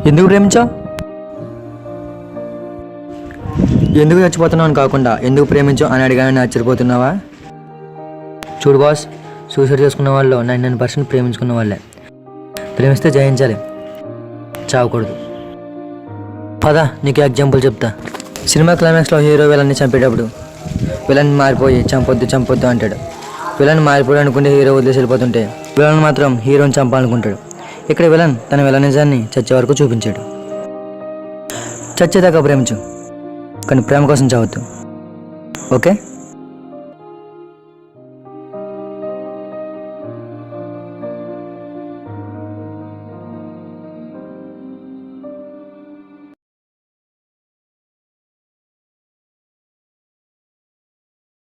ఎందుకు ప్రేమించావు? ఎందుకు చచ్చిపోతున్నావు అని కాకుండా ఎందుకు ప్రేమించావు అని అడిగానని ఆశ్చర్యపోతున్నావా? చూడు బాస్, సూసైడ్ చేసుకున్న వాళ్ళు 99% ప్రేమించుకున్న వాళ్ళే. ప్రేమిస్తే జయించాలి, చావకూడదు. పద నీకు ఎగ్జాంపుల్ చెప్తా. సినిమా క్లైమాక్స్లో హీరో విలన్ని చంపేటప్పుడు విలన్ మారిపోయి చంపొద్దు అంటాడు. విలన్ మారిపోయి అనుకుంటే హీరో వదిలేసి వెళ్ళిపోతుంటే విలన్ మాత్రం హీరోని చంపాలనుకుంటాడు. ఇక్కడ విలన్ తన విలనిజాన్ని చచ్చే వరకు చూపించాడు. చచ్చేదాకా ప్రేమించు, కానీ ప్రేమ కోసం చావద్దు. ఓకే?